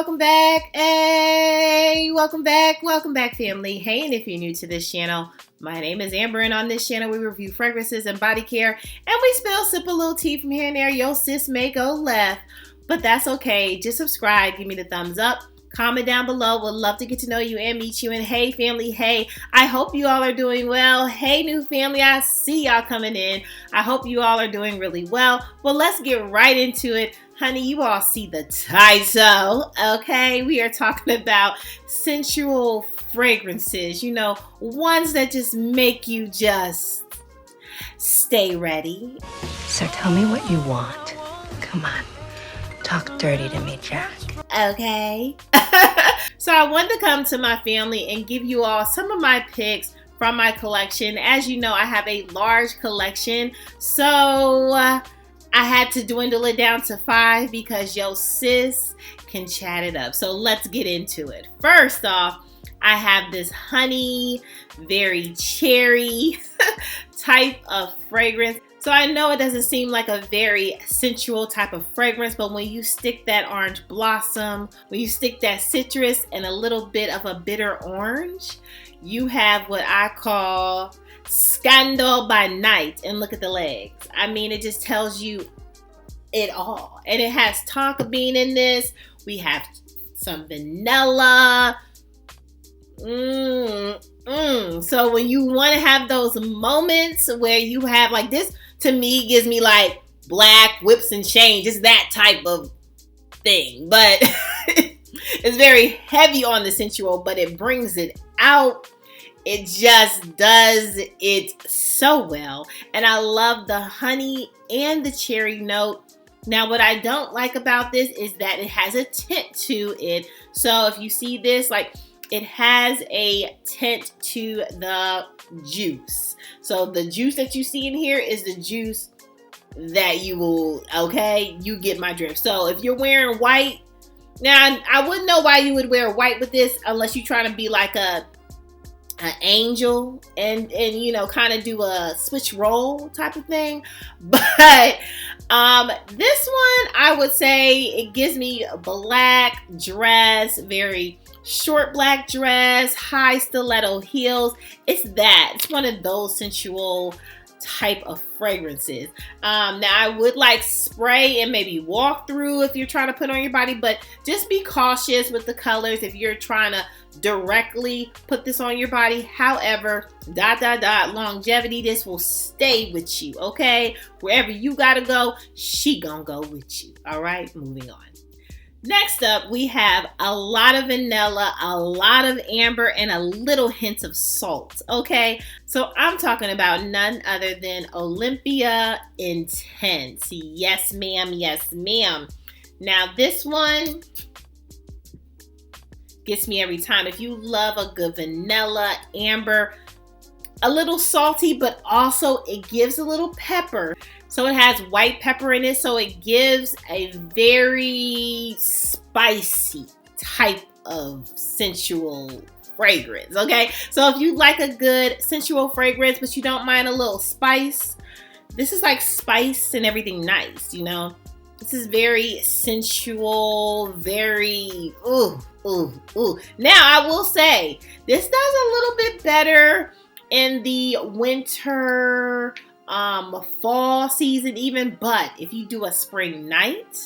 welcome back. Hey, welcome back, family. Hey, and if you're new to this channel, my name is Amber, and on this channel, we review fragrances and body care, and we sip a little tea from here and there. Yo, sis may go left, but that's okay. Just subscribe, give me the thumbs up, comment down below. Would love to get to know you and meet you. And hey, family, hey, I hope you all are doing well. Hey, new family, I see y'all coming in. I hope you all are doing really well. Well, let's get right into it. Honey, you all see the title, okay? We are talking about sensual fragrances, you know, ones that just make you just stay ready. So tell me what you want. Come on, talk dirty to me, Jack. Okay. So I wanted to come to my family and give you all some of my picks from my collection. As you know, I have a large collection, so I had to dwindle it down to 5 because yo sis can chat it up. So let's get into it. First off, I have this honey, very cherry type of fragrance. So I know it doesn't seem like a very sensual type of fragrance, but when you stick that orange blossom, when you stick that citrus and a little bit of a bitter orange, you have what I call Scandal by night. And look at the legs. I mean, it just tells you it all. And it has tonka bean in this. We have some vanilla. So when you want to have those moments where you have like this, to me gives me like black whips and chains. It's that type of thing. But it's very heavy on the sensual, but it brings it out. It just does it so well. And I love the honey and the cherry note. Now, what I don't like about this is that it has a tint to it. So if you see this, like it has a tint to the juice. So the juice that you see in here is the juice that you will, okay, you get my drift. So if you're wearing white, now I wouldn't know why you would wear white with this unless you're trying to be like an angel and you know, kind of do a switch roll type of thing. But this one, I would say it gives me a black dress, very short black dress, high stiletto heels. It's one of those sensual type of fragrances. Now I would like spray and maybe walk through if you're trying to put on your body, but just be cautious with the colors if you're trying to directly put this on your body. However, longevity, this will stay with you, okay? Wherever you gotta go, she gonna go with you. All right, moving on. Next up, we have a lot of vanilla, a lot of amber, and a little hint of salt, okay? So I'm talking about none other than Olympea Intense. Yes, ma'am. Yes, ma'am. Now, this one gets me every time. If you love a good vanilla, amber, a little salty, but also it gives a little pepper. So it has white pepper in it, so it gives a very spicy type of sensual fragrance, okay? So if you like a good sensual fragrance, but you don't mind a little spice, this is like spice and everything nice, you know? This is very sensual, very, ooh. Now, I will say, this does a little bit better in the winter, fall season even, but if you do a spring night,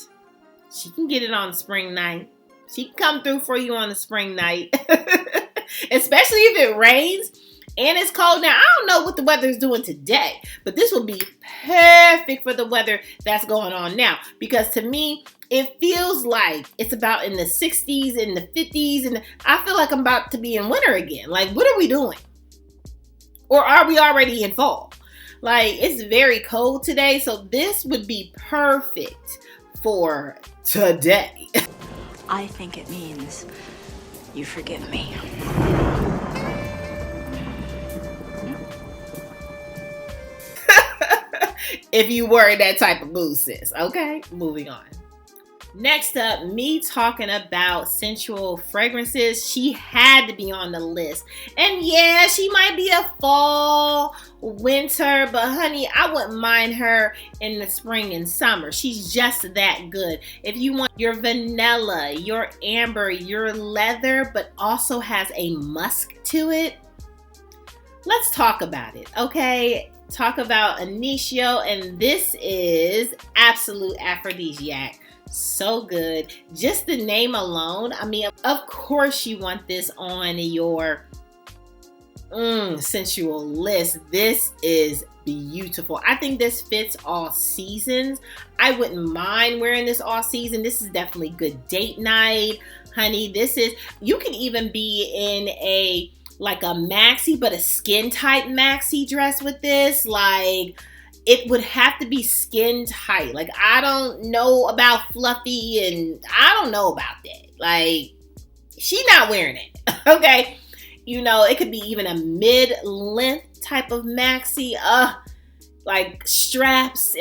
she can get it on spring night. She can come through for you on the spring night, especially if it rains and it's cold. Now, I don't know what the weather is doing today, but this will be perfect for the weather that's going on now, because to me, it feels like it's about in the 60s and the 50s, and I feel like I'm about to be in winter again. Like, what are we doing? Or are we already in fall? Like, it's very cold today, so this would be perfect for today. I think it means you forgive me. If you were in that type of mood, sis. Okay, moving on. Next up, me talking about sensual fragrances. She had to be on the list. And yeah, she might be a fall, winter, but honey, I wouldn't mind her in the spring and summer. She's just that good. If you want your vanilla, your amber, your leather, but also has a musk to it, let's talk about it, okay? Talk about initio, and this is Absolute Aphrodesiac. So good. Just the name alone. I mean, of course you want this on your sensual list. This is beautiful. I think this fits all seasons. I wouldn't mind wearing this all season. This is definitely good date night, honey. This is, you can even be in a like a maxi, but a skin tight maxi dress with this. Like, it would have to be skin tight. Like, I don't know about fluffy, and I don't know about that. Like, she not wearing it, okay? You know, it could be even a mid-length type of maxi. Like straps,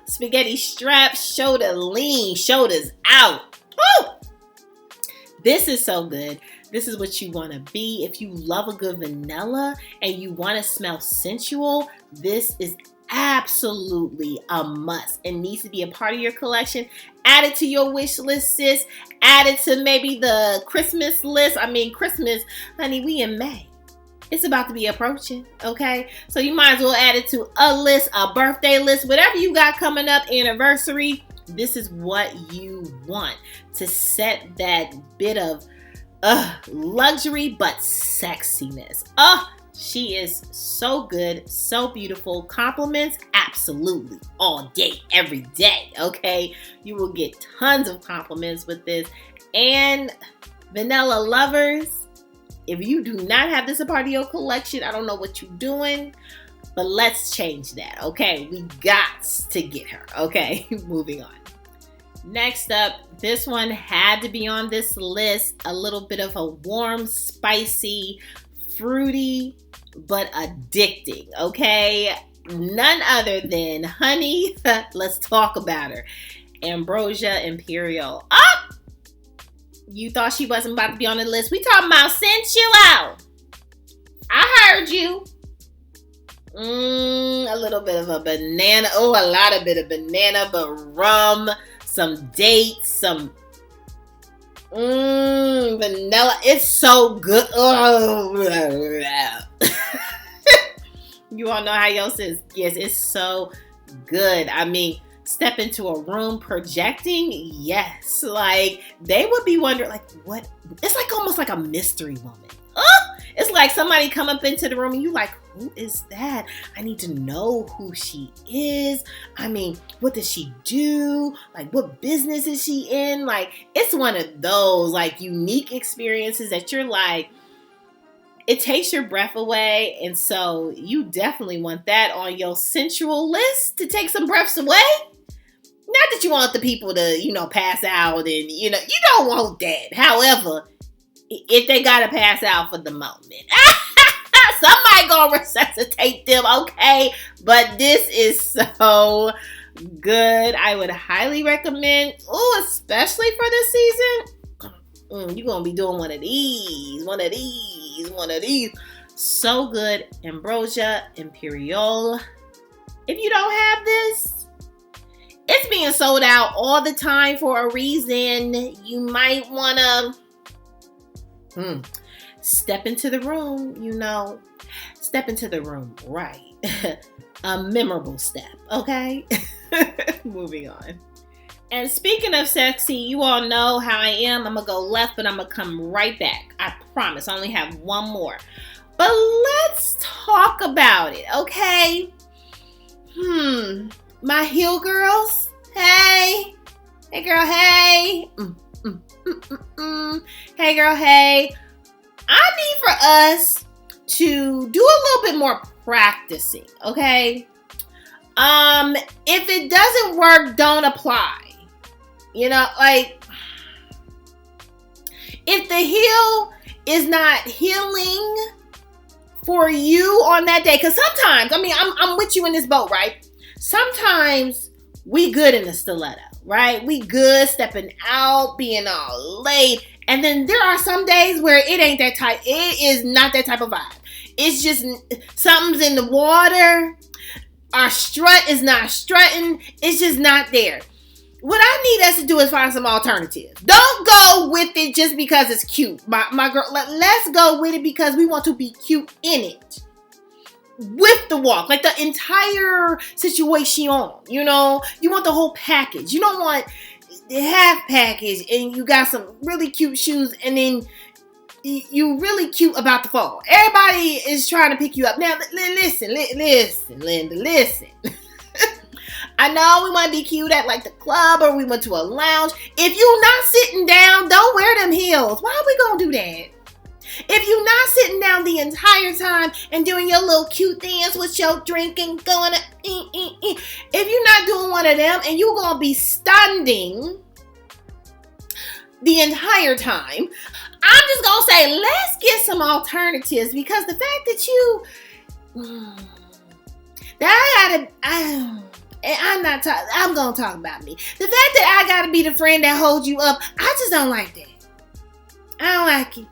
spaghetti straps, shoulder lean, shoulders out. Woo! This is so good. This is what you want to be. If you love a good vanilla and you want to smell sensual, this is absolutely a must. It needs to be a part of your collection. Add it to your wish list, sis. Add it to maybe the Christmas list. I mean, Christmas, honey, we in May. It's about to be approaching, okay? So you might as well add it to a list, a birthday list, whatever you got coming up, anniversary. This is what you want to set that bit of luxury but sexiness. She is so good, so beautiful. Compliments, absolutely, all day, every day, okay? You will get tons of compliments with this. And vanilla lovers, if you do not have this a part of your collection, I don't know what you're doing, but let's change that, okay? We got to get her, okay? Moving on. Next up, this one had to be on this list. A little bit of a warm, spicy, fruity, but addicting, okay? None other than, honey, let's talk about her. Ambrosia Imperiale. You thought she wasn't about to be on the list. We talking about sensual. I heard you. A little bit of a banana. A lot of bit of banana, but rum, some dates, some vanilla. It's so good. You all know how yours is. Yes, it's so good. I mean, step into a room projecting, yes. Like, they would be wondering, like, what? It's like almost like a mystery woman. It's like somebody come up into the room and you like, who is that? I need to know who she is. I mean, what does she do? Like, what business is she in? Like, it's one of those like unique experiences that you're like, it takes your breath away. And so you definitely want that on your sensual list to take some breaths away. Not that you want the people to, pass out and, you don't want that. However, if they got to pass out for the moment, somebody gonna resuscitate them, okay? But this is so good. I would highly recommend, especially for this season. You're gonna be doing one of these. So good. Ambrosia Imperiale. If you don't have this, it's being sold out all the time for a reason. You might want to step into the room, step into the room, right? A memorable step, okay? Moving on. And speaking of sexy, you all know how I am. I'm going to go left, but I'm going to come right back. I promise. I only have one more. But let's talk about it, okay? My heel girls. Hey. Hey, girl, hey. Hey, girl, hey. I need for us to do a little bit more practicing, okay? If it doesn't work, don't apply. Like, if the heel is not healing for you on that day, because sometimes, I'm with you in this boat, right? Sometimes we good in the stiletto. right? We good stepping out, being all late. And then there are some days where it ain't that type. It is not that type of vibe. It's just something's in the water. Our strut is not strutting. It's just not there. What I need us to do is find some alternatives. Don't go with it just because it's cute. My girl, let's go with it because we want to be cute in it. With the walk, like the entire situation, you know, you want the whole package. You don't want the half package and you got some really cute shoes and then you really cute about the fall. Everybody is trying to pick you up. Now, listen, Linda, listen. I know we want to be cute at like the club or we went to a lounge. If you not sitting down, don't wear them heels. Why are we going to do that? If you're not sitting down the entire time and doing your little cute dance with your drink and going to if you're not doing one of them and you're going to be standing the entire time, I'm just going to say, let's get some alternatives because the fact that you, I'm going to talk about me. The fact that I got to be the friend that holds you up, I just don't like that. I don't like it.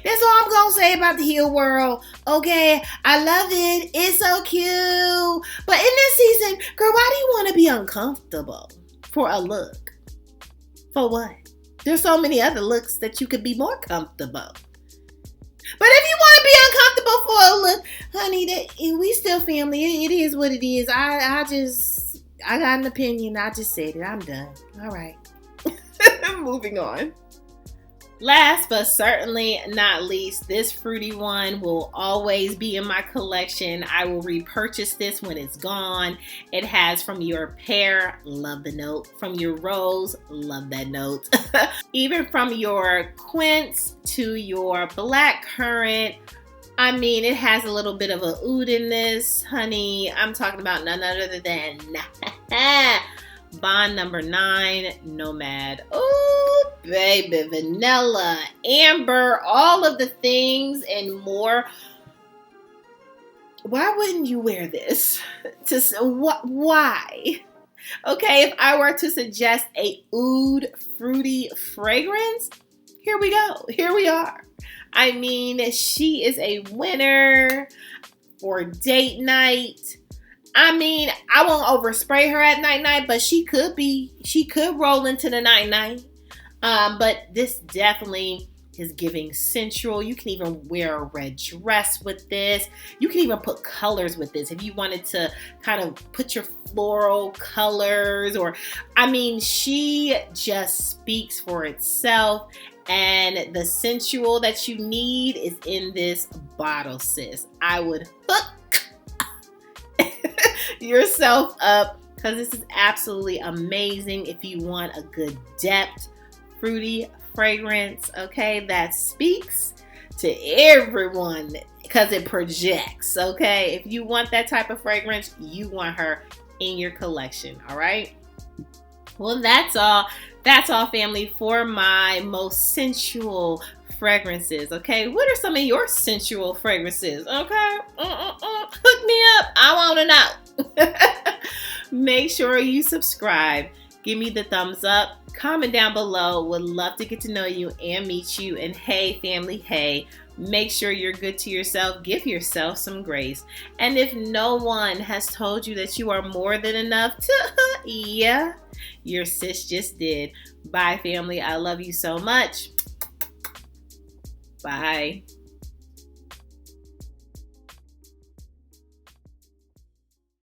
That's all I'm going to say about the heel world. Okay, I love it. It's so cute. But in this season, girl, why do you want to be uncomfortable for a look? For what? There's so many other looks that you could be more comfortable. But if you want to be uncomfortable for a look, honey, we still family. It is what it is. I got an opinion. I just said it. I'm done. All right. Moving on. Last but certainly not least, this fruity one will always be in my collection. I will repurchase this when it's gone. It has from your pear, love the note. From your rose, love that note. Even from your quince to your black currant. I mean, it has a little bit of a oud in this, honey. I'm talking about none other than Bond number 9, Nomad. Oh, baby, vanilla, amber, all of the things and more. Why wouldn't you wear this? Why? Okay, if I were to suggest a oud fruity fragrance, here we go. Here we are. I mean, she is a winner for date night. I mean, I won't overspray her at night, but she could roll into the night. But this definitely is giving sensual. You can even wear a red dress with this. You can even put colors with this if you wanted to kind of put your floral colors I mean, she just speaks for itself. And the sensual that you need is in this bottle, sis. I would hook yourself up because this is absolutely amazing if you want a good depth fruity fragrance, okay, that speaks to everyone because it projects, okay. If you want that type of fragrance, you want her in your collection. All right, well, that's all family for my most sensual fragrances. Okay, what are some of your sensual fragrances? Okay, hook me up, I want to know. Make sure you subscribe, give me the thumbs up, comment down below. Would love to get to know you and meet you. And hey family, hey, make sure you're good to yourself. Give yourself some grace. And if no one has told you that you are more than enough, yeah, your sis just did. Bye family, I love you so much. Bye.